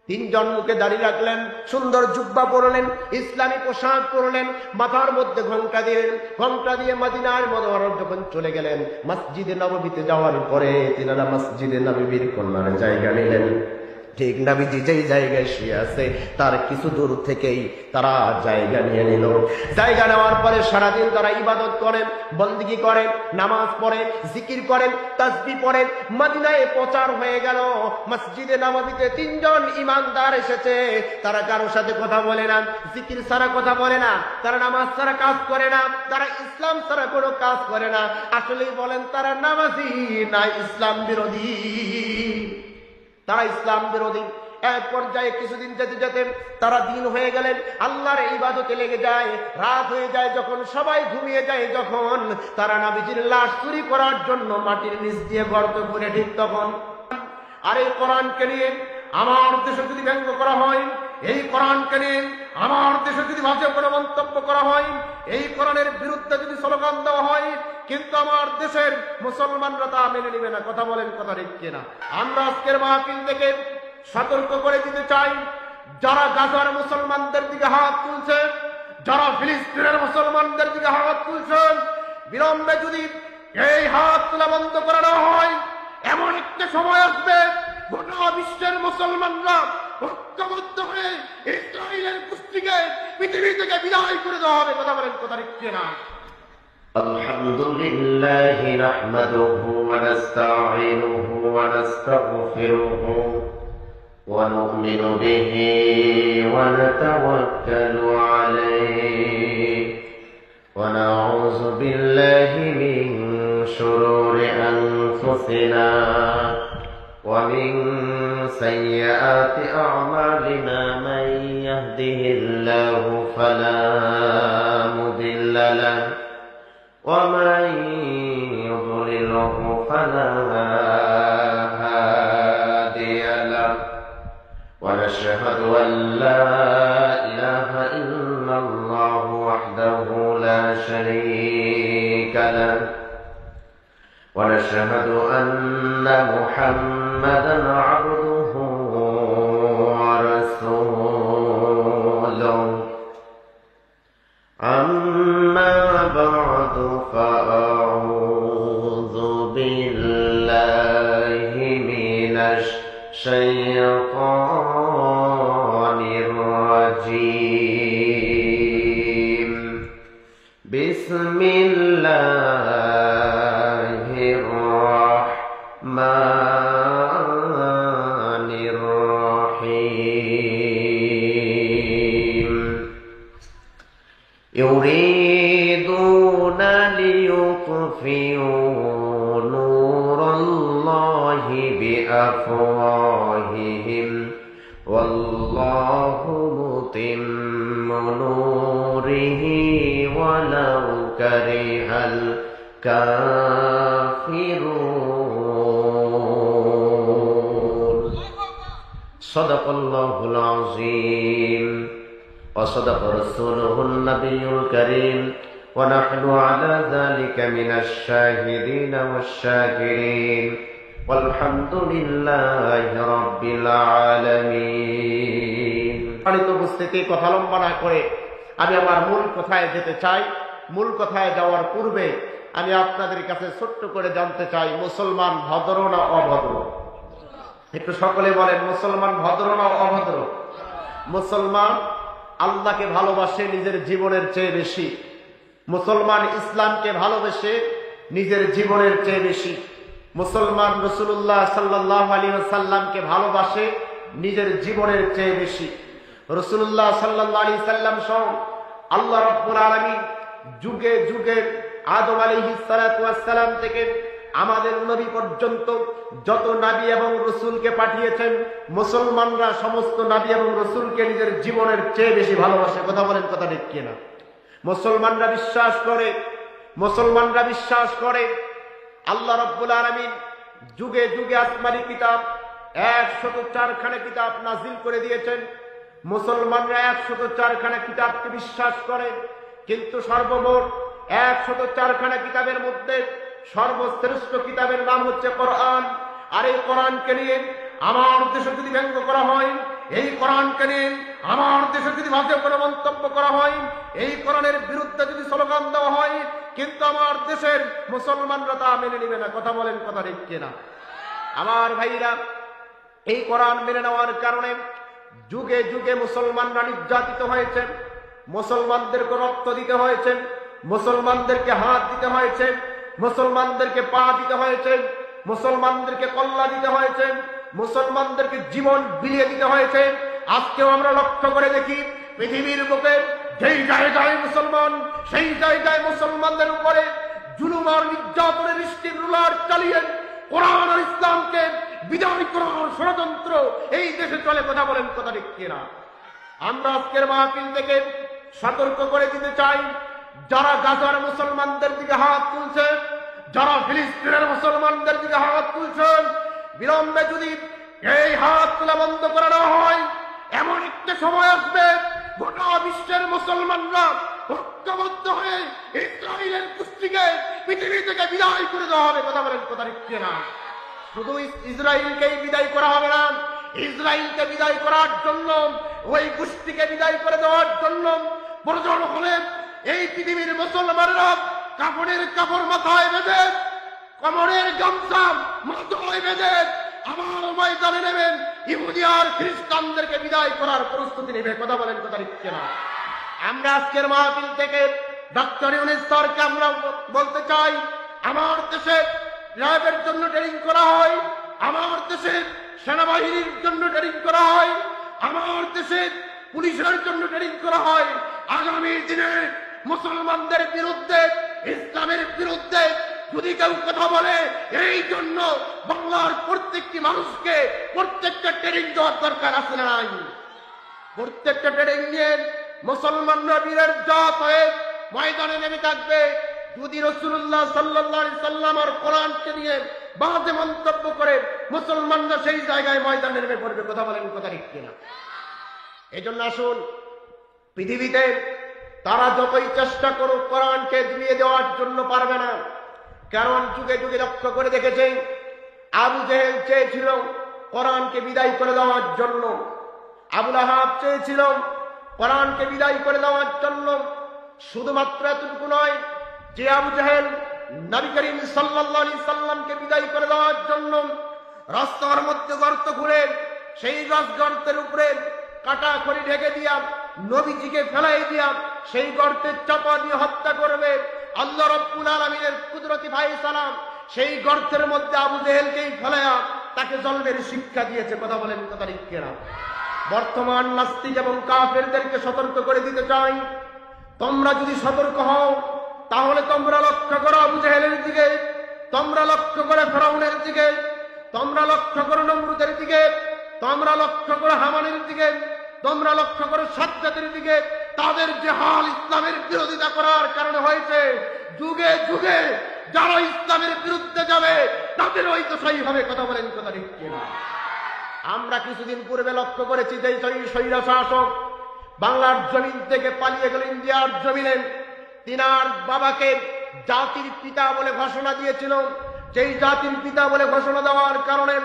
তিনজন মুখে দাড়ি রাখলেন, সুন্দর জুব্বা পরলেন, ইসলামী পোশাক পরলেন, মাথার মধ্যে ঘোমটা দিলেন। ঘোমটা দিয়ে মদিনার মুনাওয়ারায় যখন চলে গেলেন, মসজিদে নববীতে যাওয়ার পরে তিনারা মসজিদে নববীর কর্নারে জায়গা নিলেন। ঠিক নবীজি যেই জায়গায় শুয়ে আছে তার কিছু দূর থেকেই তারা জায়গা নিয়ে নিল। জায়গা নেওয়ার পরে সারাদিন তারা ইবাদত করেন, বন্দেগী করেন, নামাজ পড়েন, জিকির করেন, তাসবিহ পড়েন। মদিনায় প্রচার হয়ে গেল, মসজিদে নববীতে তিনজন ইমানদার এসেছে। তারা কারোর সাথে কথা বলে না, জিকির ছাড়া কথা বলে না, তারা নামাজ ছাড়া কাজ করে না, তারা ইসলাম ছাড়া কোনো কাজ করে না। আসলেই বলেন তারা নামাজি না ইসলাম বিরোধী? তারা ইসলাম বিরোধী। এক পর্যায়ে কিছুদিন যেতে যেতে তারা দিন হয়ে গেলেন, আল্লাহর ইবাদতে লেগে যায়। রাত হয়ে যায়, যখন সবাই ঘুমিয়ে যায়, যখন তারা নবীজির লাশ চুরি করার জন্য মাটির নিচ দিয়ে গর্ত করে, ঠিক তখন আর এই কোরআনকে নিয়ে আমার দেশে যদি ব্যঙ্গ করা হয়, এই কোরআনকে নিয়ে আমার দেশে যদি বাজে কোনো মন্তব্য করা হয়, এই কোরআনের বিরুদ্ধে যদি স্লোগান দেওয়া হয়, কিন্তু আমার দেশের মুসলমানরা তা মেনে নেবে না। কথা বলেন, কথা ঠিক কিনা? আমরা আজকের মাহফিল থেকে সতর্ক করে দিতে চাই, যারা গাজার মুসলমানদের দিকে হাত তুলছে, যারা ফিলিস্তিনের মুসলমানদের দিকে হাত তুলছে, বিলম্বে যদি এই হাত তোলা বন্ধ করা না হয়, এমন একটা সময় আসবে গোটা বিশ্বের মুসলমানরা ঐক্যবদ্ধ হয়ে ইসরায়েলের গোষ্ঠীকে পৃথিবী থেকে বিদায় করে দেওয়া হবে। কথা বলেন, কথা ঠিক কিনা? আলহামদুলিল্লাহ নাহমাদুহু ওয়া নাস্তাঈনুহু ওয়া নাস্তাগফিরুহু ওয়া নু'মিনু বিহি ওয়া নাতাওয়াক্কালু আলাইহি ওয়া নাউযু বিল্লাহি মিন শুরুরি আনফুসিনা ومن سيئات أعمالنا من يهده الله فلا مضل له ومن يضلله فلا هادي له ونشهد أن لا إله إلا الله وحده لا شريك له ونشهد أن محمدا عبده ورسوله أما بعد فأعوذ بالله من الشيطان الرجيم بسم الله الرحمن الرحيم يريدون ليطفئوا نور الله بأفواههم والله متم نوره ولو كره الكافرون صدق الله العظيم وصدق رسوله النبي الكريم ونحن على ذلك من الشاهدين والشاكرين والحمد لله رب العالمين। সম্মানিত উপস্থিতি, কথা লম্বা না করে আমি আমার মূল কথায় যেতে চাই। মূল কথায় যাওয়ার পূর্বে আমি আপনাদের কাছে ছোট্ট করে জানতে চাই, মুসলমান ভদ্র না অভদ্র? একটু সকলে বলেন, মুসলমান ভদ্র না অভদ্র? মুসলমান আল্লাহকে ভালোবাসে নিজের জীবনের চেয়ে বেশি। মুসলমান ইসলামকে ভালোবেসে নিজের জীবনের চেয়ে বেশি। মুসলমান রাসূলুল্লাহ সাল্লাল্লাহু আলাইহি ওয়াসাল্লামকে ভালোবাসে নিজের জীবনের চেয়ে বেশি। রাসূলুল্লাহ সাল্লাল্লাহু আলাইহি সাল্লাম সহ আল্লাহ রাব্বুল আলামিন যুগে যুগে আদম আলাইহিস সালাতু ওয়াস সালাম থেকে আমাদের নবী পর্যন্ত যত নবী এবং রাসূলকে পাঠিয়েছেন, মুসলমানরা সমস্ত নবী এবং রাসূলকে নিজের জীবনের চেয়ে বেশি ভালোবাসে। কথা বলেন, কথা ঠিক কিনা? মুসলমানরা বিশ্বাস করে আল্লাহ রাব্বুল আলামিন যুগে যুগে আসমানি কিতাব 104 খানা কিতাব নাজিল করে দিয়েছেন। মুসলমানরা 104 খানা কিতাবকে বিশ্বাস করে, কিন্তু সর্বমোট 104 খানা কিতাবের মধ্যে সর্বশ্রেষ্ঠ কিতাবের নাম হচ্ছে কোরআন। আর এই কোরআনকে নিয়ে আমার দেশে যদি ব্যঙ্গ করা হয়, এই কোরআনকে নিয়ে আমার দেশে যদি ভাষে কোনো মন্তব্য করা হয়, এই কোরআনের বিরুদ্ধে যদি স্লোগান দেওয়া হয়, কিন্তু আমার দেশের মুসলমানরা তা মেনে নিবে না। কথা বলেন, কথা ঠিক কিনা? আমার ভাইরা, এই কোরআন মেনে নেওয়ার কারণে যুগে যুগে মুসলমানরা নির্যাতিত হয়েছে, মুসলমানদেরকে রক্ত দিতে হয়েছে, মুসলমানদেরকে হাত দিতে হয়েছে, মুসলমানদেরকে পা দিতে হয়েছে, মুসলমানদেরকে কল্লা দিতে হয়েছে, মুসলমানদেরকে জীবন বিলিয়ে দিতে হয়েছে। আজকেও আমরা লক্ষ্য করে দেখি পৃথিবীর বুকে যেই জায়গায় মুসলমান, সেই জায়গায় মুসলমানদের উপরে জুলুম আর নির্যাতনের স্টিম রুলার চালিয়ে কোরআন আর ইসলামকে বিদায় করার ষড়যন্ত্র এই দেশে চলে। কথা বলেন, কথা ঠিক কিনা? আমরা আজকের মাহফিল থেকে সতর্ক করে দিতে চাই, যারা গাজার মুসলমানদের দিকে হাত তুলছে, যারা ফিলিস্তিনের মুসলমানদের দিকে হাত তুলছেন, বিলম্বে যদি এই হাত তোলা বন্ধ করা না হয়, এমন একটা সময় আসবে গোটা বিশ্বের মুসলমানরা ঐক্যবদ্ধ হয়ে ইসরায়েলের কুস্তিকে পৃথিবী থেকে বিদায় করে দেওয়া হবে। কথা বলেন, কথা ঠিক কিনা? শুধু ইসরায়েলকেই বিদায় করা হবে না, ইসরায়েলকে বিদায় করার জন্য, ওই গোষ্ঠীকে বিদায় করে দেওয়ার জন্য প্রয়োজন হলে এই পৃথিবীর মুসলমানেরা কাপড়ের কাপড় মাথায় বেঁধে, কোমরের গামছা মাথায় বেঁধে আমার ময়দানে নেবেন, ইহুদি আর খ্রিস্টানদেরকে বিদায় করার প্রস্তুতি নেবে। কথা বলেন, কথা ঠিক কিনা? আমরা আজকের মাহফিল থেকে ডক্টর ইউনূস স্যারকে আমরা বলতে চাই, আমার দেশে র্যাবের জন্য ট্রেনিং করা হয়, আমার দেশে সেনাবাহিনীর জন্য ট্রেনিং করা হয়, আমার দেশে পুলিশের জন্য ট্রেনিং করা হয়। আগামী দিনে মুসলমানদের বিরুদ্ধে, ইসলামের বিরুদ্ধে যদি কেউ কথা বলে, এই জন্য বাংলার প্রত্যেকটি মানুষকে প্রত্যেকটা ট্রেনিং দেওয়ার দরকার আছে না নাই? প্রত্যেকটা ট্রেনিং নিয়ে মুসলমানরা বীরের জাত হয়ে ময়দানে নেমে থাকবে। যদি রাসূলুল্লাহ সাল্লাল্লাহু আলাইহি সাল্লাম আর কোরআনকে নিয়ে বাজে মন্তব্য করে, মুসলমানরা সেই জায়গায় ময়দানে নেমে পড়বে। কথা বলেন, কথা ঠিক কিনা? এই জন্য আসুন, পৃথিবীতে তারা যতই চেষ্টা করুক কোরআনকে ধুয়ে দেওয়ার জন্য পারবে না। কারণ যুগে যুগে লক্ষ্য করে দেখেছেন, আবু জেহেল চেয়েছিল কোরআনকে বিদায় করে দেওয়ার জন্য, আবু লাহাব চেয়েছিল কোরআনকে বিদায় করে দেওয়ার জন্য। শুধুমাত্র এতটুকু নয় যে আবু জেহেল নবী করিম সাল্লাল্লাহু আলাইহি সাল্লামকে বিদায় করে দেওয়ার জন্য রাস্তার মধ্যে গর্ত খুঁড়ে সেই গর্তের উপরে কাটা খড়ি ঢেকে দিয়া নবীজিকে ফেলাই দিয়া সেই গর্তের চাপা দিয়ে হত্যা করবে। আল্লাহ রাব্বুল আলামিনের কুদরতি ফায়সালা সেই গর্তের মধ্যে আবু জেহেলকেই ফেলায়া তাকে জলবের শিক্ষা দিয়েছে। কথা বলেন, কথা ঠিক কিনা? বর্তমান নাস্তিক এবং কাফেরদেরকে সতর্ক করে দিতে চাই, তোমরা যদি সতর্ক হও তাহলে তোমরা লক্ষ্য করো আবু জেহেলের দিকে, তোমরা লক্ষ্য করে ফেরাউনের দিকে, তোমরা লক্ষ্য করো নমরুদের দিকে, তোমরা লক্ষ্য করো হামানের দিকে, তোমরা লক্ষ্য করো সাজ্জাদের দিকে। তাদের যে হাল ইসলামের বিরোধিতা করার কারণে হয়েছে, যুগে যুগে যারা ইসলামের বিরুদ্ধে যাবে তাদের ওই তো সহি হবে। কথা বলেন, কথা ঠিক কিনা? আমরা কিছুদিন পূর্বে লক্ষ্য করেছি যে স্বৈরা শাসক বাংলার জমিন থেকে পালিয়ে গেল ইন্ডিয়ার জমিনে। তিনার বাবাকে জাতির পিতা বলে ঘোষণা দিয়েছিল। যেই জাতির পিতা বলে ঘোষণা দেওয়ার কারণে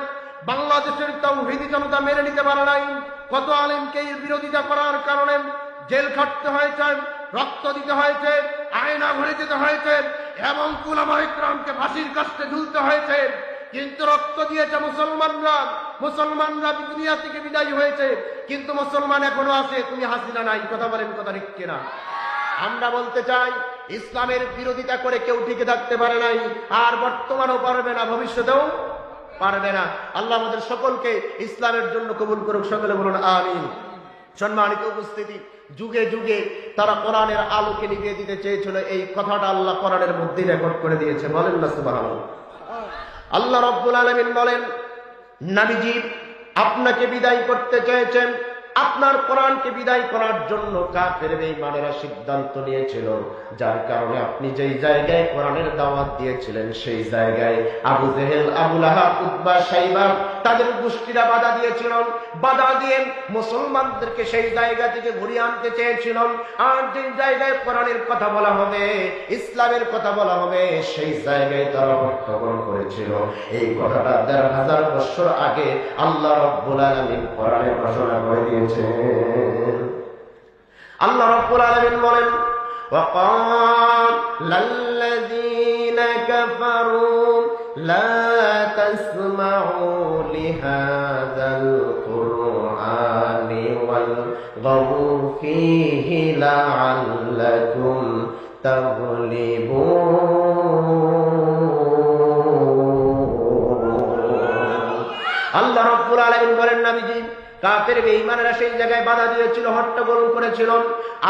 বাংলাদেশের তাওহীদি জনতা মেনে নিতে পারে নাই। কত আলেমকে বিরোধিতা করার কারণে জেল খাটতে হয়েছে, রক্ত দিতে হয়েছে, আয়না ঘুরে যেতে হয়েছে এবং উলামায়ে কেরামকে ফাঁসির কাস্টে ঝুলতে হয়েছে। কিন্তু রক্ত দিয়েছে মুসলমানরা, মুসলমানরা দুনিয়া থেকে বিদায় হয়েছে, কিন্তু মুসলমান এখনো আছে, তুমি হাসিনা নাই। কথা বলেন, কথা ঠিক কিনা? আমরা বলতে চাই, ইসলামের বিরোধিতা করে কেউ টিকে থাকতে পারে নাই, আর বর্তমানও পারবে না, ভবিষ্যতেও পারবে না। আল্লাহ আমাদের সকলকে ইসলামের জন্য কবুল করুক। সকলে বলুন আমিন। সম্মানিত উপস্থিতি, যুগে যুগে তারা কোরআনের আলোকে নিভিয়ে দিতে চেয়েছিল, এই কথাটা আল্লাহ কোরআনের মধ্যে রেকর্ড করে দিয়েছে। বলেন না সুবহানাল্লাহ। আল্লাহ রাব্বুল আলামিন বলেন, নবীজি আপনাকে বিদায় করতে চেয়েছেন, আপনার কোরআনকে বিদায় করার জন্য কাফের বেঈমানেরা সিদ্ধান্ত নিয়েছিল, যার কারণে আপনি যেই জায়গায় কোরআনের দাওয়াত দিয়েছিলেন সেই জায়গায় আবু জেহেল, আবু লাহাব, উতবা, শাইবা তাদের গোষ্ঠীরা বাধা দিয়েছিল। বাধা দিয়ে মুসলমানদেরকে সেই জায়গা থেকে ঘুরিয়ে আনতে চেয়েছিলেন। আর যেই জায়গায় কোরআনের কথা বলা হবে, ইসলামের কথা বলা হবে, সেই জায়গায় তারা অবস্থান করেছিল। এই কথাটা ১৫০০ বছর আগে আল্লাহ রাব্বুল আলামিন কোরআনে ঘোষণা করে দিয়েছেন। আল্লাহ রাব্বুল আলামিন বলেন, وقال الذين كفروا لا تسمعوا لهذا القرآن والغوا فيه لعلكم تغلبون। আল্লাহ রাব্বুল আলামিন বলেন, নবীজি কাফের বেঈমানেরা সেই জায়গায় বাধা দিয়েছিল, হট্টগোল করেছিল,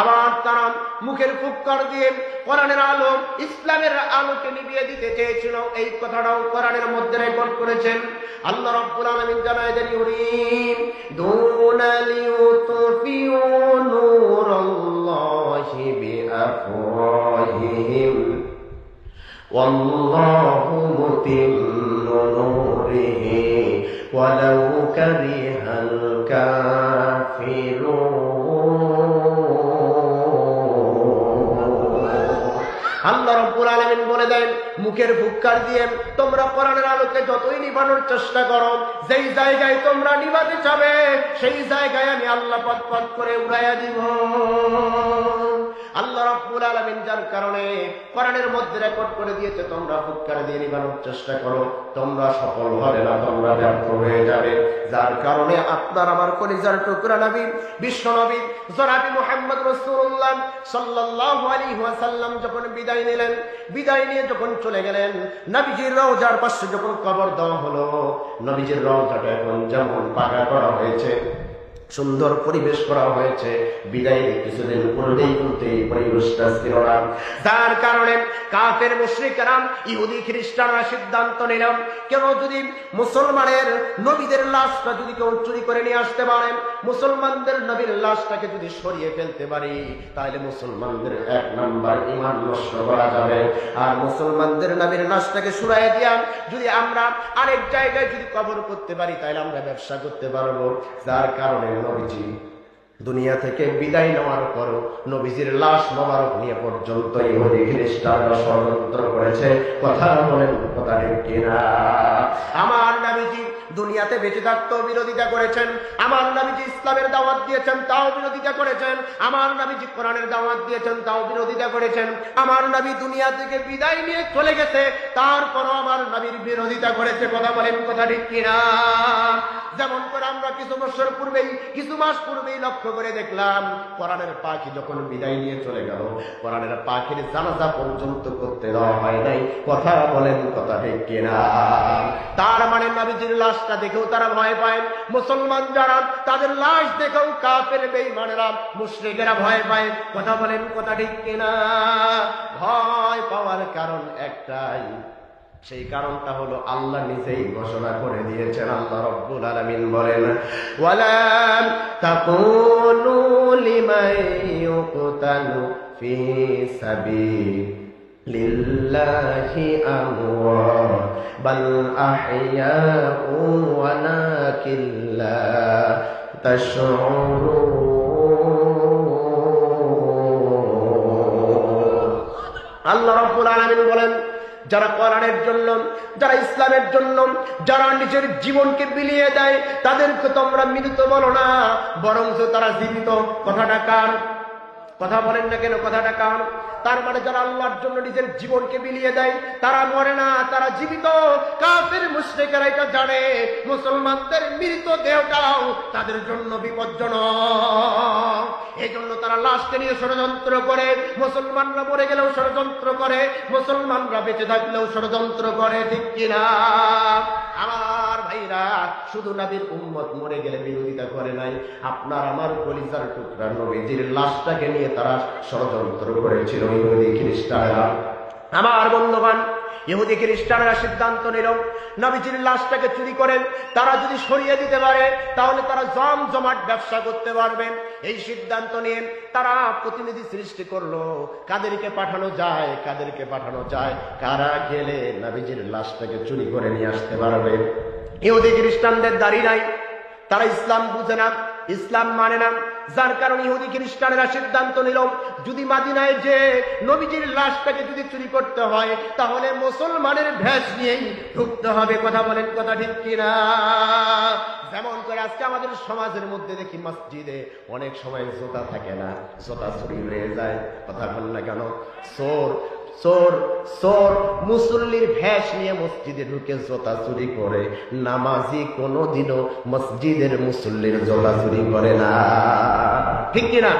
আবার তারা মুখের ফুৎকার দিয়ে কোরআনের আলো, ইসলামের আলোকে নিভিয়ে দিতে চেয়েছিল। এই কথাটাও কোরআনের মধ্যে রেকর্ড করেছেন। আল্লাহ রাব্বুল আলামিন জানায় দেন, ইউরিদুনা লিইউতফিউ নূরাল্লাহি বিআফওয়াহিহিম ওয়াল্লাহু মুতিম্মু নূরিহি ওয়ালাউ কারিহাল কাফিরুন। আল্লাহ রাব্বুল আলামিন বলে দেন, মুখের ফুৎকার দিয়ে তোমরা কোরআনের আলোকে যতই নিভানোর চেষ্টা করো, যেই জায়গায় তোমরা নিভাতে যাবে সেই জায়গায় আমি আল্লাহ পথ করে উড়াইয়া দিব। আল্লাহ রাব্বুল আলামিন যার কারণে কোরআনের মধ্যে রেকর্ড করে দিয়েছে, তোমরা ফুৎকার দিয়ে নিভানোর চেষ্টা করো, তোমরা সফল হবে না, তোমরা ব্যর্থ হয়ে যাবে। যার কারণে আপনার আমার কলিজার টুকরা নবী, বিশ্ব নবী জনাবি মুহাম্মদ রাসূলুল্লাহ সাল্লাল্লাহু আলাইহি ওয়াসাল্লাম যখন বিদায় নিলেন, বিদায় নিয়ে যখন চলে গেলেন, নবীজির রওজার পাশে যখন কবর দেওয়া হলো, নবীজির রওজাটা এখন যেমন পাকা করা হয়েছে, সুন্দর পরিবেশ করা হয়েছে, বিদায়ের কিছুদিন পূর্বেই কিন্তু এই পরিবেশটা ছিল না। যার কারণে কাফের মুশরিকরা, ইহুদি খ্রিস্টানরা সিদ্ধান্ত নিলাম, কেউ যদি মুসলমানের নবীদের লাশটা যদি কেউ চুরি করে নিয়ে আসতে পারেন, মুসলমানদের নবীর লাশটাকে যদি সরিয়ে ফেলতে পারি, তাহলে মুসলমানদের এক নাম্বার ঈমান নষ্ট করা যাবে। আর মুসলমানদের নবীর লাশটাকে সরাইয়ে দিয়া যদি আমরা আরেক জায়গায় যদি কবর করতে পারি, তাহলে আমরা ব্যবসা করতে পারবো। যার কারণে নবীজি দুনিয়া থেকে বিদায় নেওয়ার পরও নবীজির লাশ মোবারক নিয়ে পর্যন্ত ইহুদি খ্রিস্টানরা ষড়যন্ত্র করেছে। কথা বলেন, কথা ঠিক কিনা? আমার নবীজি দুনিয়াতে বেঁচে থাকতেও বিরোধিতা করেছেন, আমার নবীজি ইসলামের দাওয়াত দিয়েছেন, তাও বিরোধিতা করেছেন, আমার নবীজি কোরআনের দাওয়াত দিয়েছেন, তাও বিরোধিতা করেছেন। আমার নবী দুনিয়া থেকে বিদায় নিয়ে চলে গেছে, তারপরও আমার নবীর বিরোধিতা করেছে। কথা বলেন, কথা ঠিক কিনা? যেমন করে আমরা কিছু বছর পূর্বেই, কিছু মাস পূর্বেই লক্ষ্য করে দেখলাম, কোরআনের পাখি যখন বিদায় নিয়ে চলে গেল, কোরআনের পাখির জানাজা পর্যন্ত করতে দেওয়া হয় নাই। কথা বলেন, কথা ঠিক কিনা? তার মানে নবীজির লাশটা দেখেও তারা ভয় পায়, মুসলমান যারা তাদের লাশ দেখেও কাফের বেঈমানেরা, মুশরিকেরা ভয় পায়। কথা বলেন, কথা ঠিক কিনা? ভয় পাওয়ার কারণ একটাই, সেই কারণটা হলো আল্লাহ নিজেই ঘোষণা করে দিয়েছেন। আল্লাহ রাব্বুল আলামিন বলেন, ওয়ালা তাকুলু লিমান ইউকতালু ফি সাবিলিল্লাহি আমওয়াত বাল আহইয়াউ ওয়ালাকিন লা তাশউরুন। আল্লাহ রাব্বুল আলামিন বলেন, যারা কোরআনের জন্য, যারা ইসলামের জন্য, যারা নিজের জীবনকে বিলিয়ে দেয়, তাদেরকে তোমরা মৃত বলো না, বরঞ্চ তারা জীবিত। কথাটা কার? কথা বলেন না কেন? কথাটা কার? তার মানে যারা আল্লাহর জন্য নিজের জীবনকে বিলিয়ে দেয়, তারা মরে না, তারা জীবিত। কাফের মুশরিকেরা এটা জানে, মুসলমানদের মৃত দেহটাও তাদের জন্য বিপজ্জনক। এই জন্য তারা লাশকে নিয়ে ষড়যন্ত্র করে, মুসলমানরা মরে গেলেও ষড়যন্ত্র করে, মুসলমানরা বেঁচে থাকলেও ষড়যন্ত্র করে। ঠিক কিনা? আমার ভাইরা, শুধু নবীর উম্মত মরে গেলে বিরোধিতা করে নাই, আপনার আমার কলিজার টুকরা নবীজির লাশটাকে নিয়ে তারা ষড়যন্ত্র করেছিল ইহুদি খ্রিস্টানরা। আমার বন্ধুগণ, ইহুদি খ্রিস্টানরা সিদ্ধান্ত নিল, নবীজির লাশটাকে চুরি করেন তারা যদি সরিয়ে দিতে পারে, তাহলে তারা জমজমাট ব্যবসা করতে পারবেন। এই সিদ্ধান্ত নিয়ে তারা প্রতিনিধি সৃষ্টি করলো, কাদেরকে পাঠানো যায়, কাদেরকে পাঠানো যায়, কারা গেলে নবীজির লাশটাকে চুরি করে নিয়ে আসতে পারবে। ইহুদি খ্রিস্টানদের দাড়ি নাই, তারা ইসলাম বুঝে না, ইসলাম মানে না। যার কারণে ইহুদি খ্রিস্টানেরা সিদ্ধান্ত নিল, যদি মাদিনায় যে নবীজির লাশটাকে যদি চুরি করতে হয় তাহলে মুসলমানের ভেষ নিয়েই ঢুকতে হবে। কথা বলেন, কথা ঠিক কিনা? যেমন করে আজকে আমাদের সমাজের মধ্যে দেখি মসজিদে অনেক সময় জোতা থাকে না, জোতা চুরি হয়ে যায়। কথা বল না কেন? চোর চোর চোর মুসল্লির ভেষ নিয়ে মসজিদে ঢুকে জোতা চুরি করে। নামাজি কোনোদিনও মসজিদের মুসল্লির জোতা চুরি করে না, ঠিক কিনা?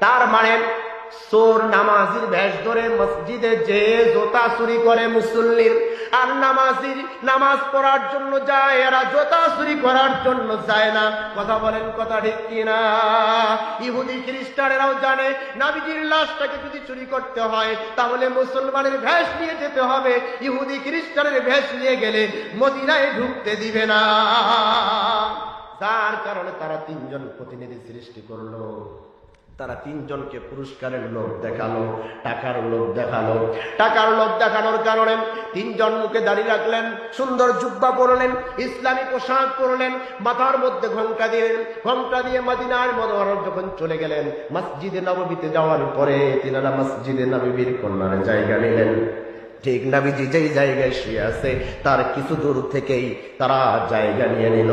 তার মানে চোর নামাজির ভেষ ধরে মসজিদে যে জোতা চুরি করে মুসল্লির, আর নামাজির নামাজ পড়ার জন্য যায়, এরা জোতা চুরি করার জন্য যায় না। কথা বলেন, কথা ঠিক কিনা? ইহুদি খ্রিস্টানেরাও জানে নবীজির লাশটাকে যদি চুরি করতে হয় তাহলে মুসলমানের ভেষ নিয়ে যেতে হবে। ইহুদি খ্রিস্টানের ভেষ নিয়ে গেলে মদিনায় ঢুকতে দিবে না। যার কারণে তারা তিনজন প্রতিনিধি সৃষ্টি করলো। তারা তিনজনকে পুরস্কারের লোভ দেখালো, টাকার লোভ দেখালো। টাকার লোভ দেখানোর কারণে তিনজন মুখে দাঁড়িয়ে রাখলেন, সুন্দর জুব্বা পরলেন, ইসলামী পোশাক পরলেন, মাথার মধ্যে ঘোমটা দিলেন। ঘোমটা দিয়ে মদিনার মুনাওয়ারা যখন চলে গেলেন, মসজিদে নববীতে যাওয়ার পরে তিনারা মসজিদে নববীর কর্নারে জায়গা নিলেন। ঠিক নবীজি যেই জায়গায় শুয়ে আছে তার কিছু দূর থেকেই তারা জায়গা নিয়ে নিল।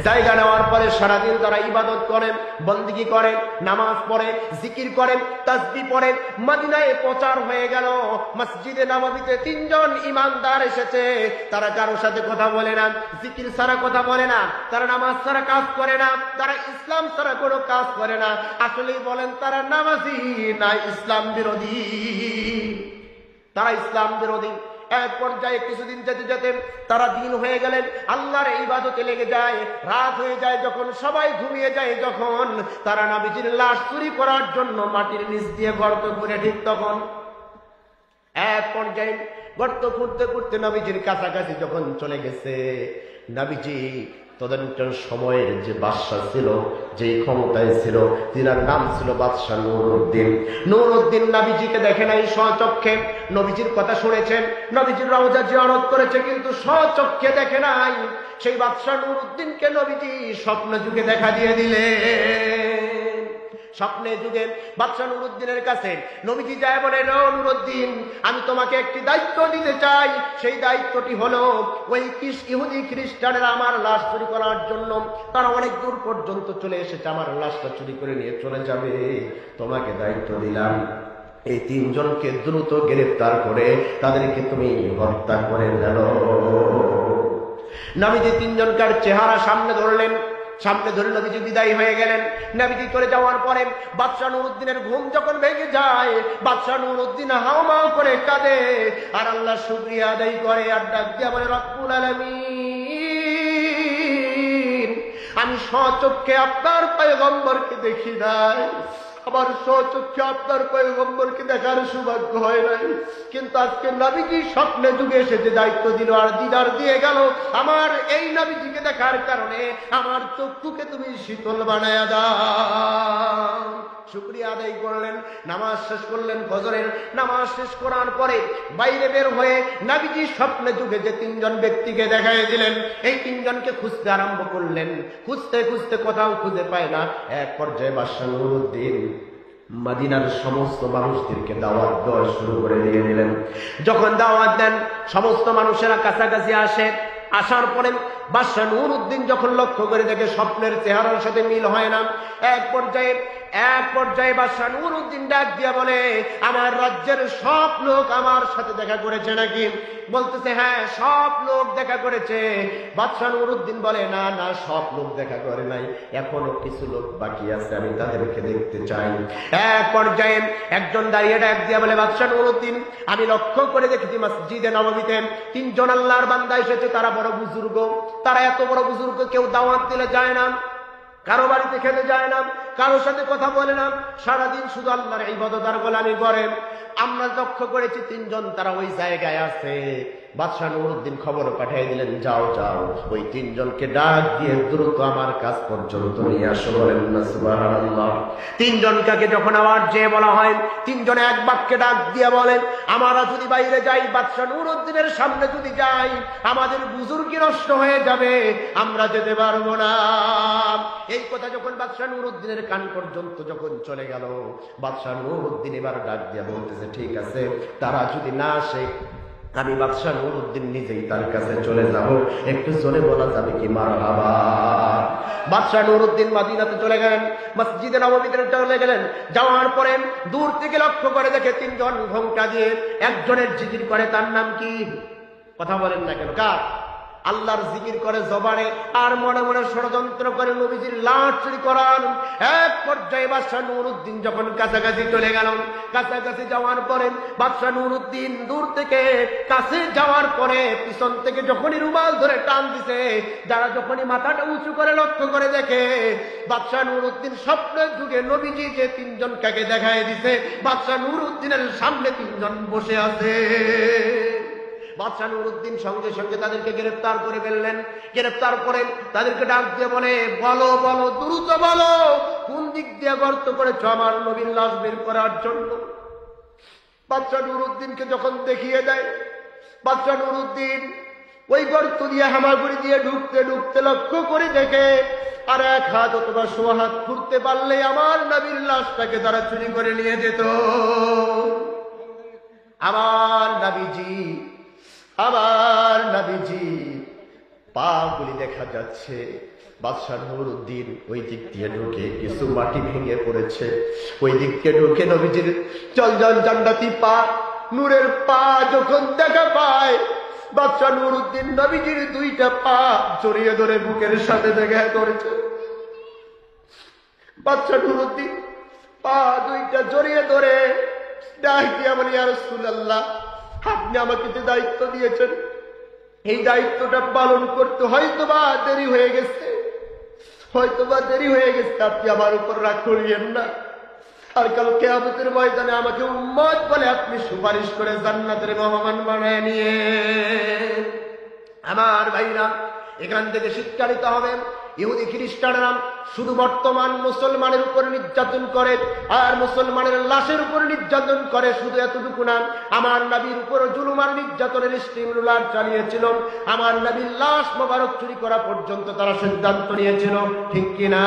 জায়গা নেওয়ার পরে সারাদিন তারা ইবাদত করেন, বন্দেগী করেন, নামাজ পড়ে, জিকির করেন, তাসবিহ পড়েন। মদিনায় প্রচার হয়ে গেল, মসজিদে নববীতে তিনজন ইমানদার এসেছে। তারা কারোর সাথে কথা বলে না, জিকির ছাড়া কথা বলে না, তারা নামাজ ছাড়া কাজ করে না, তারা ইসলাম ছাড়া কোনো কাজ করে না। আসলেই বলেন তারা নামাজি না ইসলাম বিরোধী? তারা ইসলাম বিরোধী। এক পর্যায়ে কিছুদিন যেতে যেতে তারা দিন হয়ে গেলেন, আল্লাহর ইবাদতে লেগে যায়। রাত হয়ে যায়, যখন সবাই ঘুমিয়ে যায়, যখন তারা নবীজির লাশ চুরি করার জন্য মাটির নিচ দিয়ে গর্ত করে, ঠিক তখন এক পর্যায়ে গর্ত খুঁড়তে খুঁড়তে নবীজির কাছাকাছি যখন চলে গেছে, নবীজি তদানীন্তন সময়ের যে বাদশাহ ছিল, যে ক্ষমতায় ছিল, তিনার নাম ছিল বাদশাহ নুরউদ্দিন। নুরউদ্দিন নবীজিকে দেখে নাই স্বচক্ষে, নবীজির কথা শুনেছেন, নবীজির রওজা জিয়ারত করেছে, কিন্তু স্বচক্ষে দেখে নাই। সেই বাদশাহ নুরউদ্দিনকে নবীজি স্বপ্ন যুগে দেখা দিয়ে দিলেন। স্বপ্নে যুগে বাদশাহ নুরউদ্দিনের কাছে নবীজি যায় বলে, নুরউদ্দিন, আমি তোমাকে একটি দায়িত্ব দিতে চাই। সেই দায়িত্বটি হলো, ওই ইহুদি খ্রিস্টানেরা আমার লাশ চুরি করার জন্য তারা অনেক দূর পর্যন্ত চলে এসেছে, আমার লাশটা চুরি করে নিয়ে চলে যাবে। তোমাকে দায়িত্ব দিলাম, এই তিনজনকে দ্রুত গ্রেফতার করে তাদেরকে তুমি হত্যা করে গেল। নবীজি তিনজনকার চেহারা সামনে ধরলেন, সামনে ধরে নবীজি বিদায় হয়ে গেলেন। নবীজি চলে যাওয়ার পরে বাদশাহ নুরউদ্দিনের ঘুম যখন ভেঙে যায়, বাদশাহ নুরউদ্দিন হাওমাও করে কাঁদে আর আল্লাহ শুকরিয়া আদায় করে, আর ডাক দিয়া বলে, রব্বুল আলামিন, আমি স্বচক্ষে আপনার পয়গম্বরকে দেখি নাই, আমার স্বচক্ষে আপনার পয়গম্বরকে দেখার সৌভাগ্য হয় নাই, কিন্তু আজকে নবীজি স্বপ্নে যুগে এসে যে দায়িত্ব দিল আর দিদার দিয়ে গেল, আমার এই নবীজিকে দেখার কারণে আমার চক্ষুকে তুমি শীতল বানায়া দাও। শুকরিয়া আদায় করলেন, নামাজ শেষ করলেন, ফজরের নামাজ শেষ করার পরে বাইরে বের হয়ে নবীজি স্বপ্নে যুগে যে তিনজন ব্যক্তিকে দেখাই দিলেন, এই তিনজনকে খুঁজতে আরম্ভ করলেন। খুঁজতে খুঁজতে কোথাও খুঁজে পায় না। এক পর্যায়ে বাদশাহ নুরউদ্দিন মদিনার সমস্ত মানুষদেরকে দাওয়াত দেওয়া শুরু করে দিয়ে দিলেন। যখন দাওয়াত দেন, সমস্ত মানুষেরা কাছাকাছি আসে। আসার পরে বাদশাহ নুরউদ্দিন যখন লক্ষ্য করে দেখে স্বপ্নের চেহারার সাথে মিল হয় না, এক পর্যায়ে বাদশাহ নুরউদ্দিন ডাক দিয়া বলে, আমার রাজ্যের সব লোক আমার সাথে দেখা করেছে নাকি? বলতেছে, হ্যাঁ, সব লোক দেখা করেছে। বাদশাহ নুরউদ্দিন বলে, না না, সব লোক দেখা করে নাই, এখনো কিছু লোক বাকি আছে, আমি তাদেরকে দেখতে চাই। এক পর্যায়ে একজন দাঁড়িয়ে ডাক দিয়া বলে, বাদশাহ নুরউদ্দিন, আমি লক্ষ্য করে দেখেছি মসজিদে নববীতে তিনজন আল্লাহর বান্দা এসেছে, তারা বড় বুজুর্গ, তারা এত বড় বুজুর্গ, কেউ দাওয়াত দিলে যায় না, কারো বাড়িতে খেতে যায় না, কারোর সাথে কথা বলে না, সারাদিন শুধু আল্লাহর ইবাদত আর গোলামি করে। আমরা লক্ষ্য করেছি তিনজন তারা ওই জায়গায় আছে। বাদশাহ নুরউদ্দিন খবর পাঠিয়ে দিলেন, যাও যাও ওই তিনজনকে ডাক দিয়ে দ্রুত আমার কাছ পর্যন্ত নিয়ে আসো। বলেন না সুবহানাল্লাহ। তিনজনকে যখন আবার যে বলা হয়, তিনজনে এক বাক্যে ডাক দিয়ে বলেন, আমরা যদি বাইরে যাই, বাদশাহ নুরউদ্দিনের সামনে যদি যাই, আমাদের বুজুর্গি নষ্ট হয়ে যাবে, আমরা যেতে পারবো না। এই কথা যখন বাদশাহ নুরউদ্দিনের কান পর্যন্ত যখন চলে গেল, বাদশাহ নুরউদ্দিন এবার ডাক দিয়ে বলতেছে, ঠিক আছে, তারা যদি না আসে, আমি বাদশাহ নুরউদ্দিন নিজেই তার কাছে চলে যাব। একটু জোরে বলা যাবে কি মারহাবা? বাদশাহ নুরউদ্দিন মদিনাতে চলে গেলেন, মসজিদে নববীতে চলে গেলেন। যাওয়ার পরে দূর থেকে লক্ষ্য করে দেখে তিনজন ঘোমটা দিয়ে একজনের জিকির করে, তার নাম কি? কথা বলেন না কেন? কার? আল্লাহর জিকির করে জবানে, আর মনে মনে ষড়যন্ত্র করে নবীজির লাশ চুরি করান। এক পর্যায়ে বাদশাহ নুরউদ্দিন যখন কাছাকাছি চলে গেল, কাছাকাছি যাওয়ার পরে বাদশাহ নুরউদ্দিন দূর থেকে কাছে যাওয়ার পরে পিছন থেকে যখনই রুমাল ধরে টান দিছে, যারা যখনই মাথাটা উঁচু করে লক্ষ্য করে দেখে, বাদশাহ নুরউদ্দিন স্বপ্নের যুগে নবীজি যে তিনজন কাকে দেখায় দিছে, বাদশাহ নুরউদ্দিনের সামনে তিনজন বসে আছে। বাদশাহ নুরউদ্দিন সঙ্গে সঙ্গে তাদেরকে গ্রেফতার করে ফেললেন। গ্রেফতার করে তাদেরকে ডাক দিয়ে বলে, বলো বলো, দ্রুত বলো, কোন দিক দিয়ে গর্ত করেছ আমার নবীর লাশ বের করার জন্য? বাদশাহ নুরউদ্দিনকে যখন দেখিয়ে দেয়, বাদশাহ নুরউদ্দিন ওই গর্ত দিয়ে হামাগুড়ি দিয়ে ঢুকতে ঢুকতে লক্ষ্য করে দেখে, আর এক হাত অথবা সোয়া হাত খুঁড়তে পারলে আমার নবীর লাশটাকে তারা চুরি করে নিয়ে যেত। আমার নবীজি পা গুলি দেখা যাচ্ছে। বাদশাহ নুরউদ্দিন ওই দিক দিয়ে ঢুকে কিছু মাটি ভেঙে পড়েছে, ওই দিক দিয়ে ঢুকে নবীজির জলজল জান্নাতি পা, নূরের পা যখন দেখা পায়, বাদশাহ নুরউদ্দিন নবীজির দুইটা পা জড়িয়ে ধরে বুকের সাথে দেখা করেছে। বাদশাহ নুরউদ্দিন পা দুইটা জড়িয়ে ধরে ডাক দিয়া বলি, ইয়া রাসূলুল্লাহ, আপনি আমাকে যে দায়িত্ব দিয়েছেন, এই দায়িত্বটা পালন করতে হয়তোবা দেরি হয়ে গেছে, আপনি আমার উপর রাগ করিয়েন না। আর কাল কিয়ামতের ময়দানে আমাকে উম্মত বলে আপনি সুপারিশ করে জান্নাতের মেহমান বানায় নিয়ে। আমার ভাইরা, এখান থেকে শিক্ষা নিতে হবে, ইহুদি খ্রিস্টানরা শুধু বর্তমান মুসলমানের উপর নির্যাতন করে আর মুসলমানের লাশের উপর নির্যাতন করে, শুধু এতটুকু না, আমার নবীর উপর জুলুম আর নির্যাতনের স্টিমুলার চালিয়েছিল। আমার নবীর লাশ মোবারক চুরি করা পর্যন্ত তারা সিদ্ধান্ত নিয়েছিল, ঠিক কিনা?